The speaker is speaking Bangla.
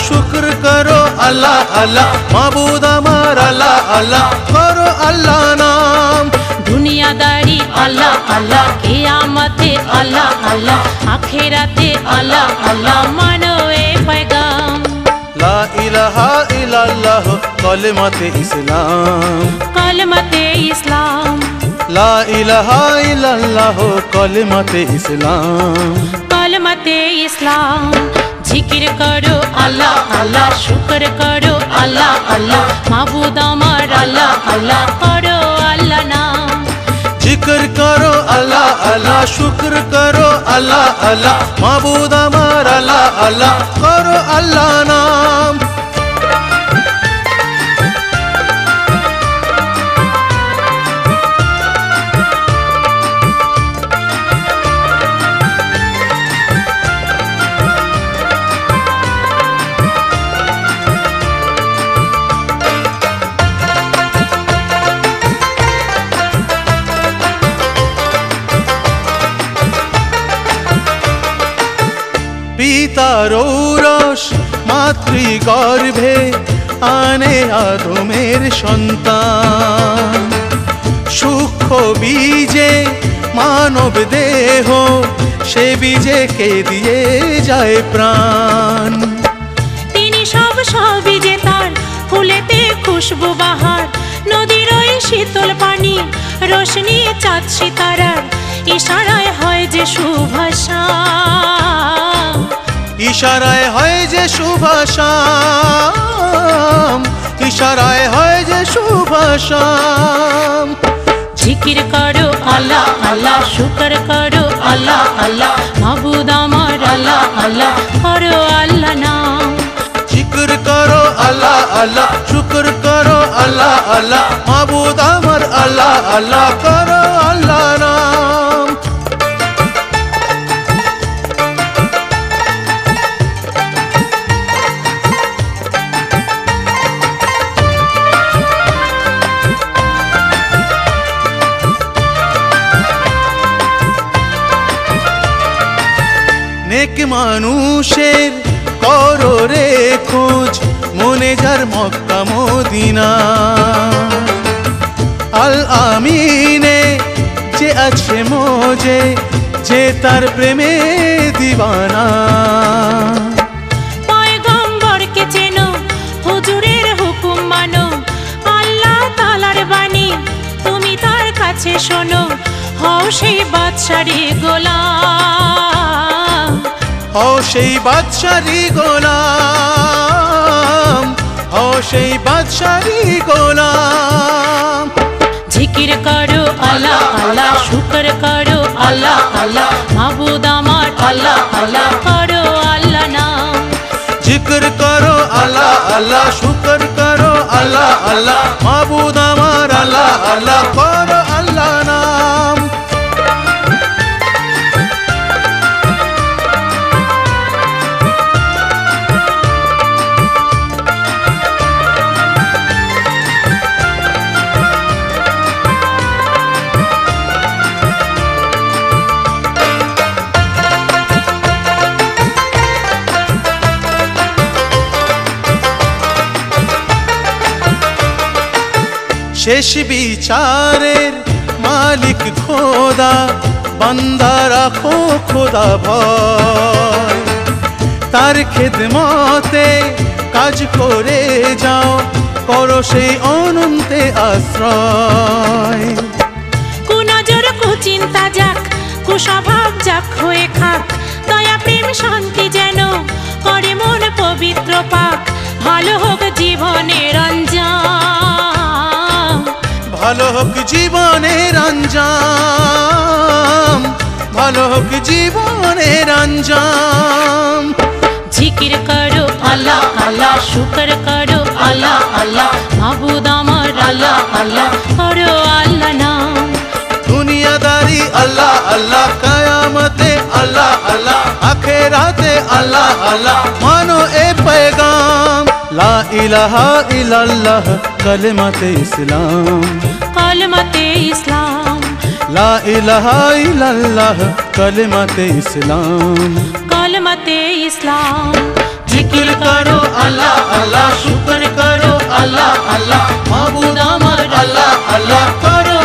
শুকর করো আল্লাহ আল্লাহ মাবুদ আমার আল্লাহ আল্লাহ করো আল্লাহ নাম দুনিয়াদারি আল্লাহ আল্লাহ কিয়ামতে আল্লাহ আল্লাহ আখিরাতে আল্লাহ আল্লাহ মানো এ पैगाम লা ইলাহা ইল্লাল্লাহ কলিমাতে ইসলাম কলমতে ইসলাম লা ইলাহা ইল্লাল্লাহ কলিমাতে ইসলাম কলমতে ইসলাম জিকির করো আল্লাহ আল্লাহ শুকর করো আল্লাহ আল্লাহ মাবুদ আমার আল্লাহ আল্লাহ করো আল্লাহ নাম জিকির করো আল্লাহ আল্লাহ শুকর করো আল্লাহ আল্লাহ মাবুদ আমার আল্লাহ আল্লাহ করো আল্লাহ নাম পিতার ঔরস মাতৃগর্ভে আনে আদমের সন্তান সূক্ষ্ম বীজে মানব দেহ সে বীজে কে দিয়ে যায় প্রাণ তিনি সবই যে তার ফুলেতে খুশবু বাহার নদীর ওই শীতল পানি রোশনি চাঁদ সিতারার ইশারায় হয় যে সুভাষা ইশারায় হয় যে শুভাশাম ইশারায় হয় যে শুভাশাম জিকির করো আল্লাহ আল্লাহ শুকর করো আল্লাহ আল্লাহ মাবুদ আমার আল্লাহ আল্লাহ করো আল্লাহ নাম জিকির করো আল্লাহ আল্লাহ শুকর করো আল্লাহ আল্লাহ মাবুদ আমার আল্লাহ আল্লাহ করো আল্লাহ নাম নেক মানুষের করো রে খোঁজ মনে যার মক্কা মদিনা আল আমিনে যে আছে মজে যে তার প্রেমে দিবানা পয়গম্বরকে চেনো হুজুরের হুকুম মানো আল্লাহ তাআলার বাণী তুমি তার কাছে শোনো হও সেই বাদশারি গোলাম হও সেই বাদশারি গোলাম হও সেই বাদশারি গোলাম জিকির করো আল্লাহ আল্লাহ শুকর করো আল্লাহ আল্লাহ মাবুদ আমার আল্লাহ আল্লাহ করো আল্লাহ নাম জিকির করো আল্লাহ আল্লাহ শুকর করো আল্লাহ আল্লাহ মাবুদ আমার আল্লাহ আল্লাহ করো আল্লাহ নাম শেষ বিচারের মালিক খোদা বান্দা রাখো খোদা ভয় তার খেদমতে কাজ করে যাও করো সেই অনন্তে আশ্রয় কুনজর কুচিন্তা যাক কুস্বভাব যাক হয়ে খাক দয়া প্রেম শান্তি যেন করে মন পবিত্র পাক ভালো হোক জীবনের অঞ্জাম ভালো হোক জীবনের আঞ্জাম ভালো হোক জীবনের আঞ্জাম জিকির করো আল্লাহ আল্লাহ শুকর করো আল্লাহ আল্লাহ মাবুদ আমার আল্লাহ আল্লাহ করো আল্লাহ নাম দুনিয়াদারি আল্লাহ আল্লাহ কিয়ামতে আল্লাহ আল্লাহ আখিরাতে আল্লাহ আল্লাহ মানো এ पैगाम লা ইলাহা ইল্লাল্লাহ কলিমাতে ইসলাম কলমতে ইসলাম লা ইলাহা ইল্লাল্লাহ কলিমাতে ইসলাম কলমতে ইসলাম জিকির করো আল্লাহ আল্লাহ, শুকর করো আল্লাহ আল্লাহ, মাবুদ আমার আল্লাহ আল্লাহ করো